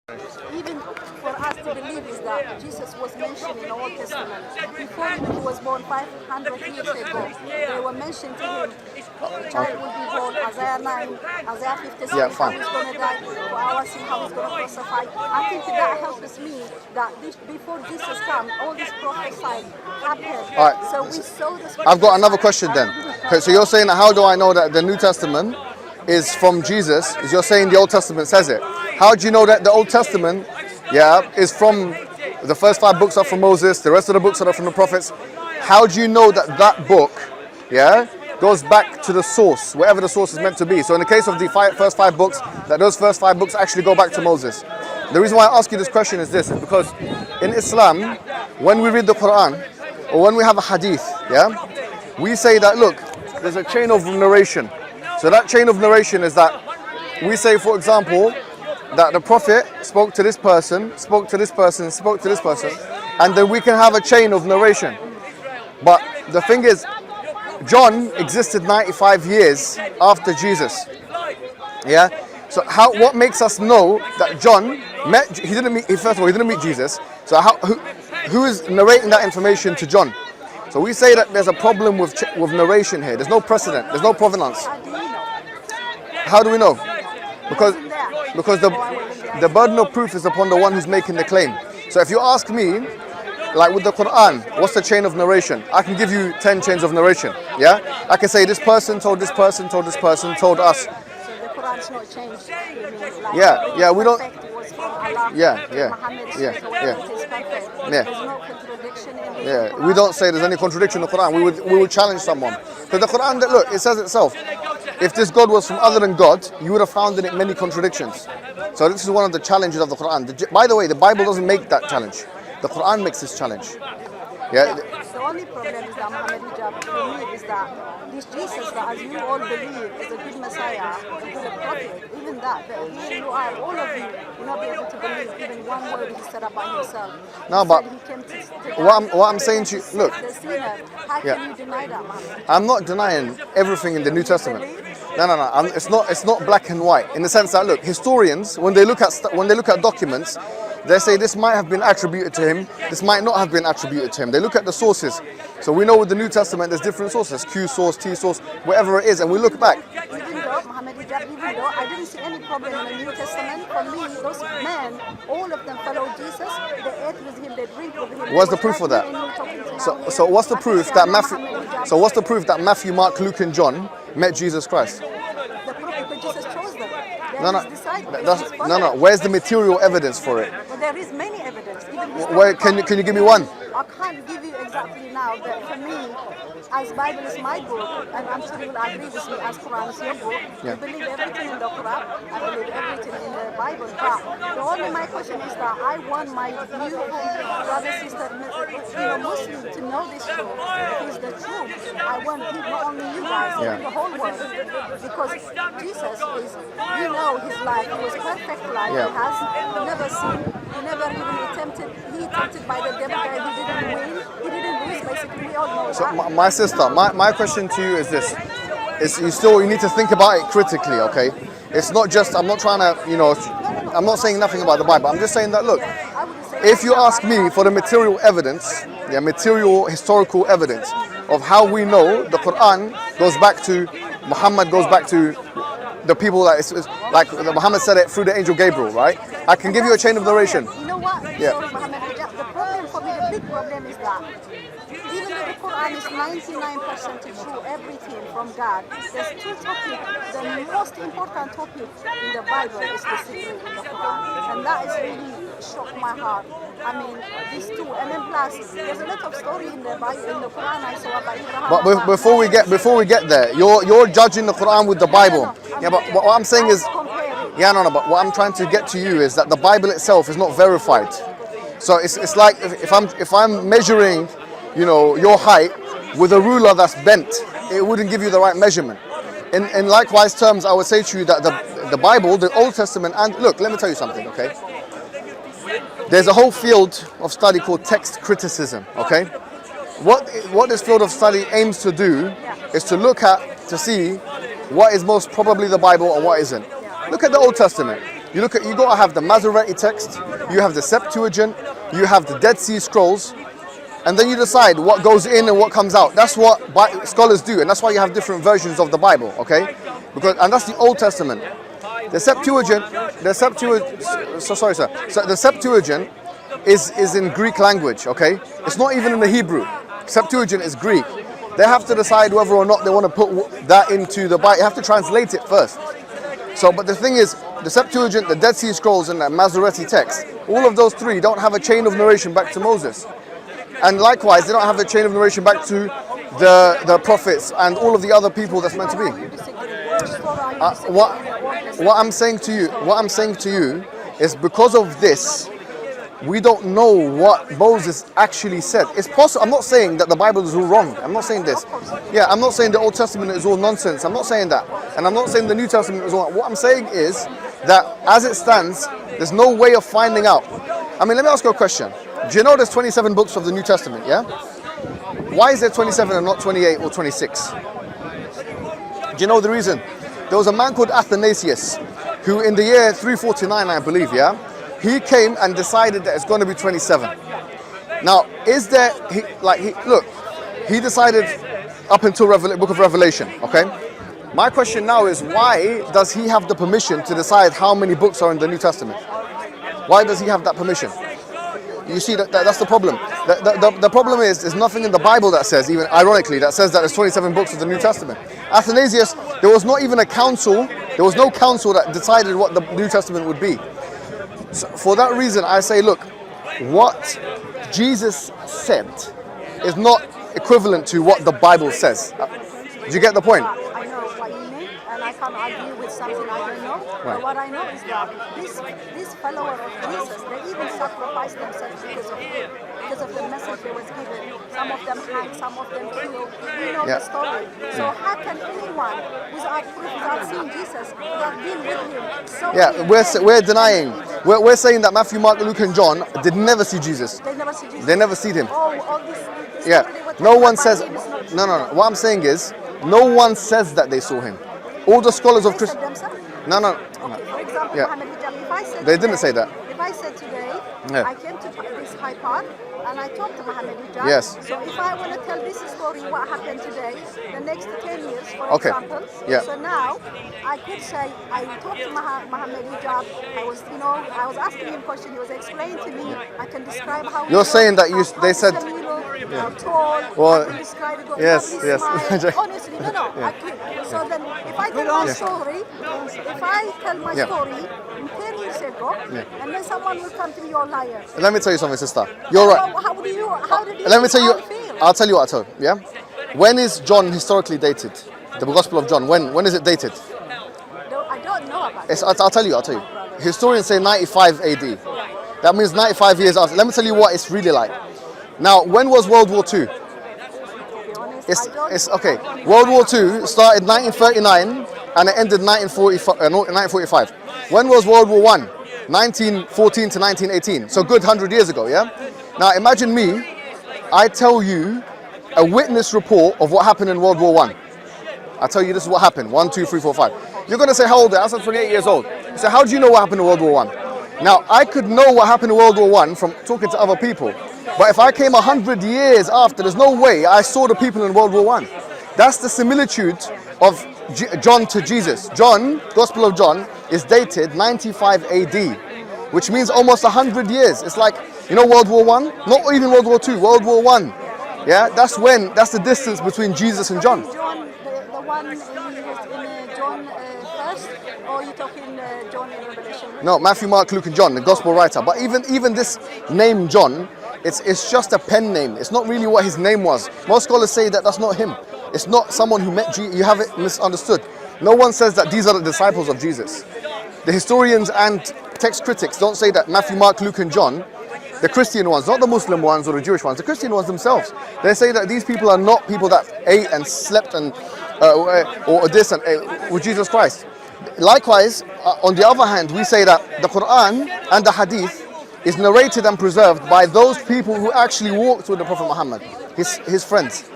Even for us to believe is that Jesus was mentioned in the Old Testament. Before he was born 500 years ago, they were mentioned to him, the child will be born, Isaiah 9, Isaiah 56, how he's going to die for our sin, how he's going to crucify. I think that helps me that before Jesus came, all this prophesied happened. Right. So we saw this. I've got another question then. Okay, so you're saying that how do I know that the New Testament is from Jesus? Is you're saying the Old Testament says it? How do you know that the Old Testament, is from the first 5 books are from Moses, the rest of the books are from the prophets? How do you know that that book, goes back to the source, wherever the source is meant to be? So in the case of the first 5 books, that those first 5 books actually go back to Moses. The reason why I ask you this question is this, is because in Islam, when we read the Quran, or when we have a hadith, we say that, look, there's a chain of narration. So that chain of narration is that we say, for example, that the Prophet spoke to this person, spoke to this person, spoke to this person, and then we can have a chain of narration. But the thing is, John existed 95 years after Jesus. So what makes us know that John first of all, he didn't meet Jesus. So who is narrating that information to John? So we say that there's a problem with narration here. There's no precedent. There's no provenance. How do we know? Because the burden of proof is upon the one who's making the claim. So if you ask me, like with the Quran, what's the chain of narration? I can give you 10 chains of narration. I can say this person told this person, told this person, told us. So the Quran's not changed. We don't. We don't say there's any contradiction in the Quran. We would challenge someone. Because the Quran, look, it says itself. If this God was from other than God, you would have found in it many contradictions. So this is one of the challenges of the Quran. By the way, the Bible doesn't make that challenge. The Quran makes this challenge. The only problem is that Muhammad Hijab for me is that this Jesus that as you all believe is a good Messiah, is a prophet, even that here you are, all of you, will not be able to believe even one word he said about himself. No, but what I'm saying to you, look, how can you deny that, Muhammad? I'm not denying everything in the New Testament. No. It's not black and white in the sense that, look, historians when they look at documents, they say this might have been attributed to him, this might not have been attributed to him. They look at the sources. So we know with the New Testament there's different sources, Q source, T source, whatever it is, and we look back. Even though, Muhammad Hijab, I didn't see any problem in the New Testament, for me, those men, all of them followed Jesus, they ate with him, they drink with him. What's the proof for that? So what's the proof that Matthew, Mark, Luke and John met Jesus Christ? The proof because Jesus chose them. No. Where's the material evidence for it? Well, there is many evidence. Where can you give me one? I can't give you exactly now, but for me, as Bible is my book, and I'm sure you will agree with me as Quran is your book, I believe everything in the Quran, I believe everything in the Bible. But the only my question is that I want my beautiful brother, sister, Muslim to know this truth. It is the truth. I want not only you guys, but the whole world. Because Jesus is, his life. It was perfect life. He has never sinned. He never even attempted. He attempted by the devil, and he didn't win. He didn't lose. Basically, we all know that. So my sister, my question to you is this: you need to think about it critically, okay? It's not just I'm not trying to, I'm not saying nothing about the Bible. I'm just saying that look, if you ask me for the material evidence, material historical evidence of how we know the Quran goes back to Muhammad, goes back to the people that it's like Muhammad said it through the angel Gabriel, right? I can give you a chain of narration. You know what? The problem for me, the big problem is that even though the Quran is 99% true, everything from God, there's 2 topics. The most important topic in the Bible is the secret in the Quran, and that is really shocked my heart. I mean, these 2, and then plus, there's a lot of story in the Bible, in the Quran. I saw about Abraham. But before we get there, you're judging the Quran with the Bible. But what I'm saying is, but what I'm trying to get to you is that the Bible itself is not verified. So it's like if I'm measuring, your height with a ruler that's bent, it wouldn't give you the right measurement. In likewise terms, I would say to you that the Bible, the Old Testament, and look, let me tell you something, okay? There's a whole field of study called text criticism, okay? What this field of study aims to do is to see what is most probably the Bible and what isn't. Look at the Old Testament. You got to have the Masoretic text, you have the Septuagint, you have the Dead Sea Scrolls, and then you decide what goes in and what comes out. That's what scholars do, and that's why you have different versions of the Bible, okay? And that's the Old Testament. The Septuagint, So the Septuagint is in Greek language, okay? It's not even in the Hebrew. Septuagint is Greek. They have to decide whether or not they want to put that into the Bible. You have to translate it first. So, but the thing is, the Septuagint, the Dead Sea Scrolls, and the Masoretic text, all of those three don't have a chain of narration back to Moses. And likewise, they don't have a chain of narration back to the prophets and all of the other people that's meant to be. What I'm saying to you is because of this, we don't know what Moses actually said. It's possible. I'm not saying that the Bible is all wrong. I'm not saying this. Yeah, I'm not saying the Old Testament is all nonsense. I'm not saying that. And I'm not saying the New Testament is all. What I'm saying is that as it stands, there's no way of finding out. I mean, let me ask you a question. Do you know there's 27 books of the New Testament, yeah? Why is there 27 and not 28 or 26? Do you know the reason? There was a man called Athanasius, who in the year 349, I believe, yeah? He came and decided that it's going to be 27. Now, he decided up until Book of Revelation, okay? My question now is, why does he have the permission to decide how many books are in the New Testament? Why does he have that permission? You see, that's the problem. The problem is, there's nothing in the Bible that says, even ironically, that says that there's 27 books of the New Testament. Athanasius, there was not even a council, there was no council that decided what the New Testament would be. So for that reason, I say, look, what Jesus said is not equivalent to what the Bible says. Do you get the point? I know what you mean, and I can't argue with something I don't know. Right. But what I know is that these followers of Jesus, they even sacrificed themselves because of the message that was given. Some of them hanged, some of them killed. We know the story. So how can anyone, without proof, without seeing Jesus, without being with him, we're denying. We're saying that Matthew, Mark, Luke, and John did never see Jesus. They never see Jesus. They never see him. All this Yeah. No one says. No. What I'm saying is, no one says that they saw him. All the scholars of Christianity. No. Okay, for example, Yeah. Muhammad Hijab, if I said They didn't say that. If I said today, Yeah. I came to this high park and I talked to Muhammad Hijab. Yes. So if I want to tell this story, what happened today, the next 10 years, for Okay. example. Yeah. So now, I could say, I talked to Muhammad Hijab. I was asking him questions. He was explaining to me. I can describe how. You're saying that they said. How tall. Well, I can describe it. yes. Honestly, no. I could. So then, if I tell my story, story 10 years ago, and then someone will come to me, you're a liar. Let me tell you something, sister. You're right. How did you Let me tell you. feel? I'll tell you what I told. Yeah. When is John historically dated? The Gospel of John. When is it dated? I don't know about it. I'll tell you. Historians say 95 AD. That means 95 years after. Let me tell you what it's really like. Now, when was World War II? It's okay. World War II started 1939 and it ended 1945. When was World War I? 1914 to 1918. So good 100 years ago, yeah? Now imagine me, I tell you a witness report of what happened in World War I. I tell you this is what happened. 1, 2, 3, 4, 5. You're going to say, how old are you? I said 28 years old. So how do you know what happened in World War I? Now, I could know what happened in World War I from talking to other people. But if I came 100 years after, there's no way I saw the people in World War I. That's the similitude of John to Jesus. John, Gospel of John, is dated 95 AD, which means almost 100 years. It's like, you know, World War I? Not even World War II, World War I. Yeah, that's the distance between Jesus and John. John, the one in John first, or are you talking John in Revelation? No, Matthew, Mark, Luke, and John, the Gospel writer. But even this name John, it's just a pen name. It's not really what his name was. Most scholars say that that's not him. It's not someone who met Jesus. You have it misunderstood. No one says that these are the disciples of Jesus. The historians and text critics don't say that Matthew, Mark, Luke, and John, the Christian ones, not the Muslim ones or the Jewish ones, the Christian ones themselves. They say that these people are not people that ate and slept and or this and with Jesus Christ. Likewise, on the other hand, we say that the Quran and the Hadith is narrated and preserved by those people who actually walked with the Prophet Muhammad, his friends.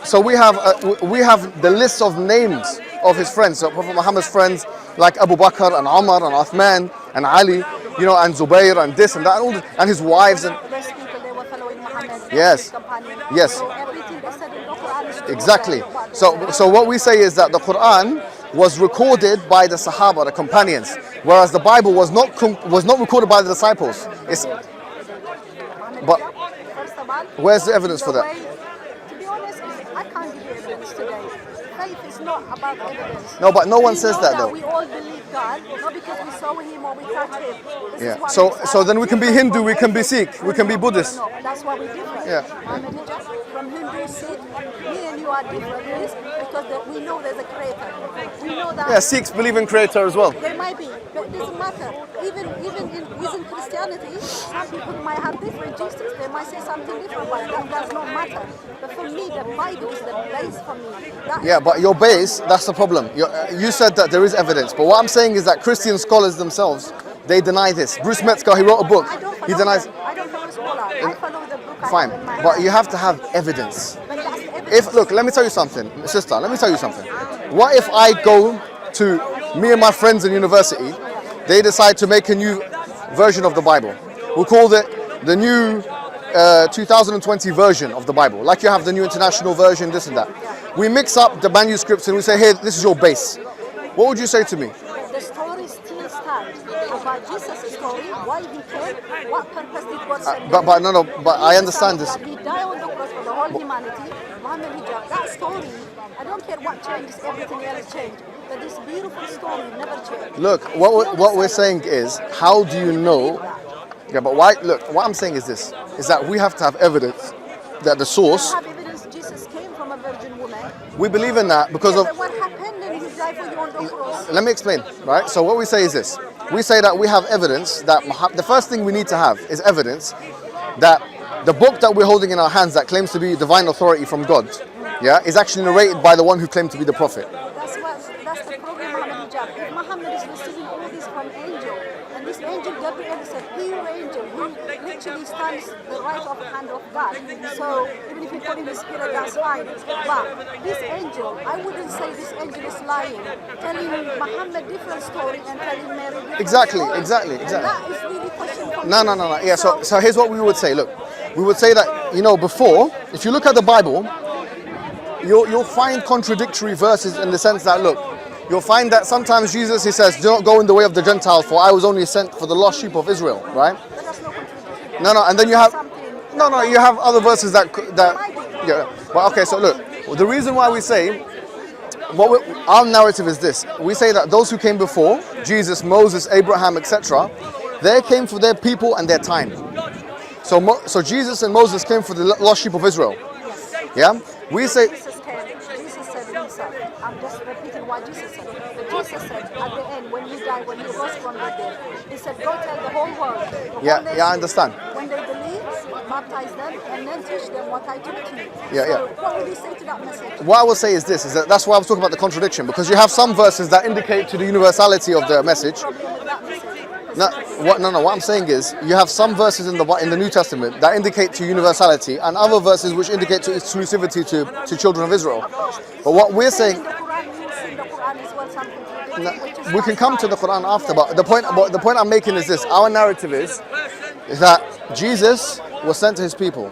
So we have the list of names of his friends. So Prophet Muhammad's friends, like Abu Bakr and Umar and Uthman and Ali, you know, and Zubayr and this and that, and all and his wives and Those people, they were following Muhammad. Yes. His companions. Yes. So everything they said in the Quran is true. Exactly. So what we say is that the Quran was recorded by the Sahaba, the companions, whereas the Bible was not recorded by the disciples. It's but First of all, where's the evidence for that? To be honest, I can't give you evidence today. Faith is not about evidence. No, but no one says know that though. We all believe God, not because we saw him or we touched him. This is Yeah. what So makes so us then we can be different Hindu, from we can be everything. Sikh, we can be Buddhist. No, that's why we're different. Yeah. From Hindu, Sikh, me and you are different. Is because we know there's a creator. We know that. Yeah, Sikhs believe in Creator as well. There might be, but it doesn't matter. Within Christianity, some people might have different Jesus. They might say something different, but that does not matter. But for me, the Bible is the base for me. Yeah, but your base, that's the problem. You said that there is evidence, but what I'm saying is that Christian scholars themselves, they deny this. Bruce Metzger, he wrote a book. He denies. I don't follow scholar. I follow the book. Fine, but you have to have evidence. Look, let me tell you something, sister. Let me tell you something. What if I go to me and my friends in university? They decide to make a new version of the Bible. We'll call it the new 2020 version of the Bible. Like you have the new international version, this and that. We mix up the manuscripts and we say, hey, this is your base. What would you say to me? The story still stands about Jesus' story, why he came, what purpose did God send him. But I understand this. He died on the cross for the whole humanity. Muhammad Hijab, that story, I don't care what changes, everything else changed. But this beautiful story never changed. Look, what we're saying is, how do you know? Yeah, but why? Look, what I'm saying is this: is that we have to have evidence that the source. We have evidence Jesus came from a virgin woman. We believe in that because of. But what happened and he died for you on the cross? Let me explain, right? So what we say is this: we say that we have evidence that the first thing we need to have is evidence that the book that we're holding in our hands that claims to be divine authority from God, yeah, is actually narrated by the one who claimed to be the prophet. That's the problem, Muhammad Hijab. If Muhammad is receiving all this from angel, and this angel Gabriel is a pure angel who literally stands the right of hand of God. So even if you put in the spirit, that's fine. But this angel, I wouldn't say this angel is lying, telling Muhammad different story and telling Mary different Exactly. story. And that is really questionable. No. Yeah. So here's what we would say. Look, we would say that before, if you look at the Bible, you'll find contradictory verses in the sense that you'll find that sometimes Jesus, he says, do not go in the way of the Gentiles, for I was only sent for the lost sheep of Israel, right? But that's not contradiction. No, and then you have, you have other verses that yeah. But okay, so look, the reason why we say, our narrative is this. We say that those who came before, Jesus, Moses, Abraham, etc., they came for their people and their time. So Jesus and Moses came for the lost sheep of Israel. Yeah? We say... Jesus said himself, I'm just repeating what Jesus said. But Jesus said at the end, when he died, when he rose from the dead, he said, go tell the whole world. Yeah, I understand. When they believe, baptize them, and then teach them what I taught you. Yeah. What would you say to that message? What I will say is this, is that's why I was talking about the contradiction, because you have some verses that indicate to the universality of the message. What I'm saying is, you have some verses in the New Testament that indicate to universality, and other verses which indicate to exclusivity to children of Israel. But what we're saying, we can come to the Quran after. But the point I'm making is this: our narrative is that Jesus was sent to his people,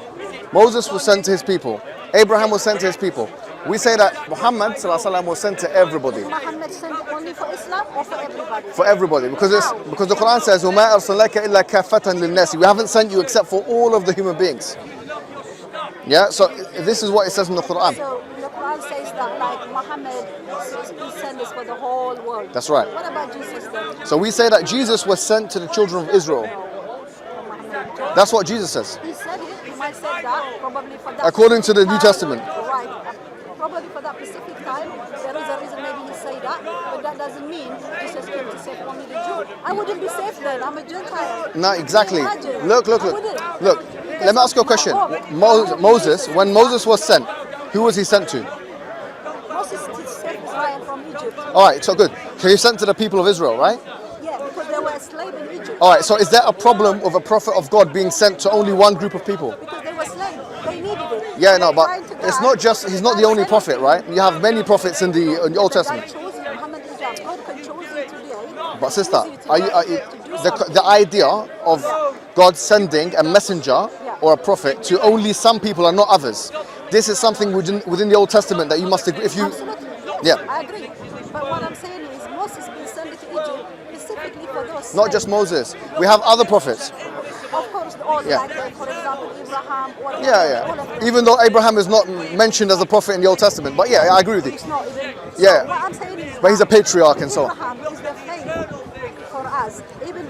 Moses was sent to his people, Abraham was sent to his people. We say that Muhammad ﷺ was sent to everybody. Muhammad sent only for Islam or for everybody? For everybody, because the Quran says, وَمَا أَرْسَلْنَاكَ إِلَّا كَافَّةً لِلنَّاسِ. We haven't sent you except for all of the human beings. Yeah, so this is what it says in the Quran. So the Quran says that like Muhammad, he sent us for the whole world. That's right. What about Jesus then? So we say that Jesus was sent to the children of Israel. That's what Jesus says. He said it, he might say that, probably for that. According to the New Testament. Right. Probably for that specific time, there is a reason maybe he say that, but that doesn't mean Jesus came to save only the Jew. I wouldn't be saved then, I'm a Gentile. No, exactly. Look. Let me ask you a question. Moses, when Moses was sent, who was he sent to? Moses saved Israel from Egypt. Alright, so good. So he sent to the people of Israel, right? Yeah, because they were a slave in Egypt. Alright, so is there a problem of a prophet of God being sent to only one group of people? Because they were slaves, they needed it. Yeah, no, but it's not just, he's not the only prophet, right? You have many prophets in the Old Testament. God chose you, Muhammad Hijab. God can choose you to But sister, the idea of God sending a messenger or a prophet to only some people and not others, this is something within the Old Testament that you must agree. If you, Absolutely. yeah, I agree. But what I'm saying is Moses been sent to Egypt specifically for those. not just Moses. We have other prophets. Of course, all Yeah. like for example Abraham. Or Yeah. Even though Abraham is not mentioned as a prophet in the Old Testament, but yeah, I agree with you. He's not even. Yeah. So what I'm saying is, But he's a patriarch and so on. Abraham is the faith for us. Even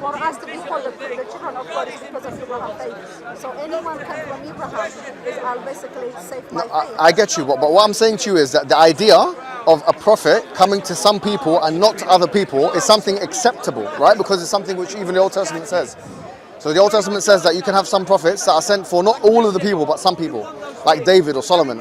for us to be called the children of God is because of Abraham's faith. So anyone come from Abraham is basically saved by faith. I get you, but what I'm saying to you is that the idea of a prophet coming to some people and not to other people is something acceptable, right? Because it's something which even the Old Testament says. So the Old Testament says that you can have some prophets that are sent for not all of the people, but some people, like David or Solomon.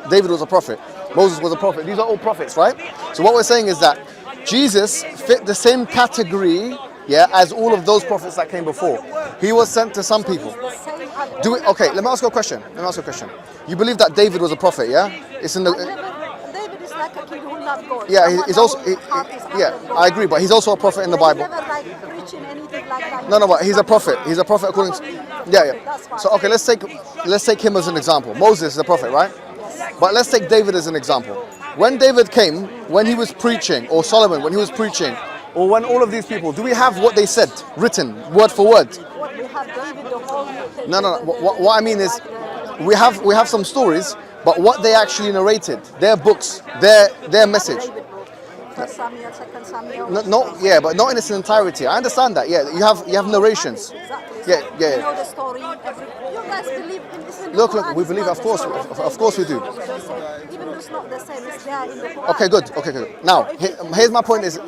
David was a prophet, Moses was a prophet. These are all prophets, right? So what we're saying is that Jesus fit the same category, as all of those prophets that came before. He was sent to some people. Okay, let me ask you a question. You believe that David was a prophet, yeah? It's in the. David is like a king who loved God. Yeah, he's also. I agree, but he's also a prophet in the Bible. Never like preaching anything like that. No, but he's a prophet. He's a prophet according to. Yeah. So okay, let's take him as an example. Moses is a prophet, right? But let's take David as an example. When David came, when he was preaching, or Solomon when he was preaching, or when all of these people, do we have what they said written word for word? What we have David the whole. No. What I mean is, we have some stories, but what they actually narrated, their books, their message. Samuel, 2 Samuel. But not in its entirety. I understand that. Yeah, you have narrations. Exactly. Yeah. You know the story. You guys believe in this? Look, we believe. Of course we do. Even though it's not the same, it's there in the Quran. Okay, good. Now, here's my point: is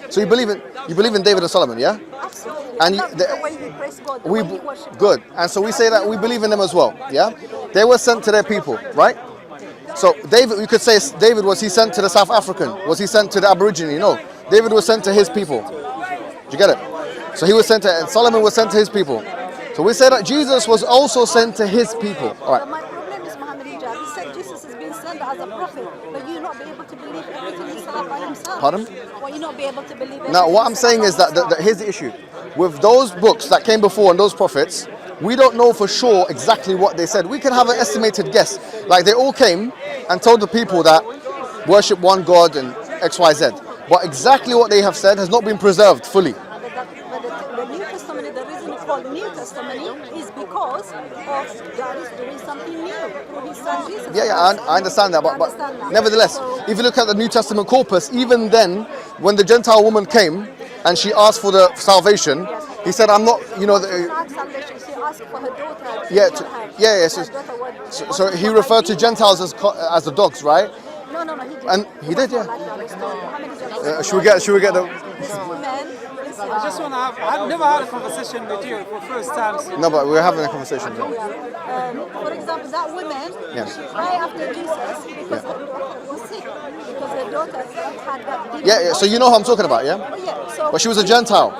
so you believe in David and Solomon, yeah? Absolutely. And the way he praise God, the way he worship God. And so we say that we believe in them as well, yeah? They were sent to their people, right? So David, you could say David, was he sent to the South African? Was he sent to the Aborigine? No, David was sent to his people. Do you get it? So he was sent to, and Solomon was sent to his people. So we say that Jesus was also sent to his people. All right. But my problem is Muhammad Hijab. He said Jesus has been sent as a prophet, but you not be able to believe everything he said by himself. Pardon? Or you not be able to believe everything. Now, what I'm saying is that here's the issue. With those books that came before and those prophets, we don't know for sure exactly what they said. We can have an estimated guess. Like they all came and told the people that worship one God and XYZ. But exactly what they have said has not been preserved fully. But the New Testament, the reason it's called New Testament is because of God is doing something new through his son Jesus. Yeah, I understand that. But nevertheless, if you look at the New Testament corpus, even then, when the Gentile woman came and she asked for the salvation, he said, I'm not, Salvation, she asked for her daughter. So he referred to Gentiles as the dogs, right? No, he didn't. And he did, yeah. Should we get the... This woman, I just want to I've never had a conversation with you for the first time. So. No, but we're having a conversation. For example, that woman, she cried after Jesus because her daughter was sick. Because her daughter had that demon. Yeah, so you know who I'm talking about, yeah? Yeah. So but she was a Gentile.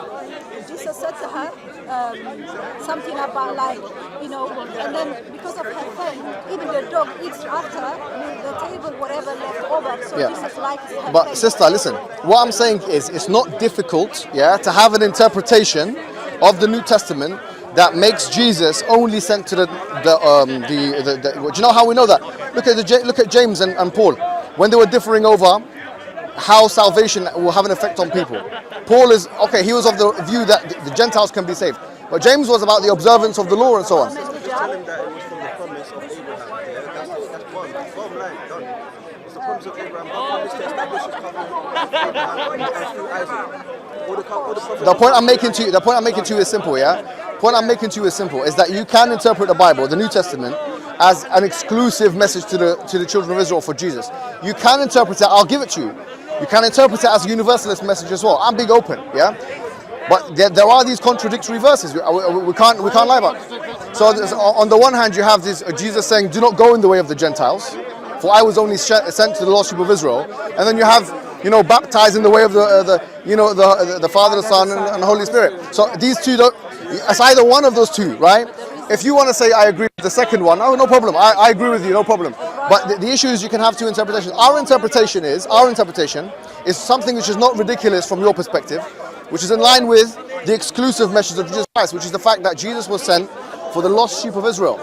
Jesus said to her something about and then because of her faith, even the dog eats after the table, whatever left over. So Jesus likes her But faith. sister, listen, what I'm saying is it's not difficult, to have an interpretation of the New Testament that makes Jesus only sent to the do you know how we know that? Look at James and Paul when they were differing over how salvation will have an effect on people. Paul he was of the view that the Gentiles can be saved. But James was about the observance of the law and so on. The point I'm making to you is simple, The point I'm making to you is simple, is that you can interpret the Bible, the New Testament, as an exclusive message to the children of Israel for Jesus. You can interpret it, I'll give it to you. You can interpret it as a universalist message as well. I'm big open, But there are these contradictory verses. We can't lie about it. So on the one hand, you have this Jesus saying, "Do not go in the way of the Gentiles, for I was only sent to the lost sheep of Israel." And then you have, baptized in the way of the Father, the Son, and the Holy Spirit. So these two it's either one of those two, right? If you want to say I agree with the second one, no problem. I agree with you, no problem. But the issue is you can have two interpretations. Our interpretation is something which is not ridiculous from your perspective, which is in line with the exclusive message of Jesus Christ, which is the fact that Jesus was sent for the lost sheep of Israel.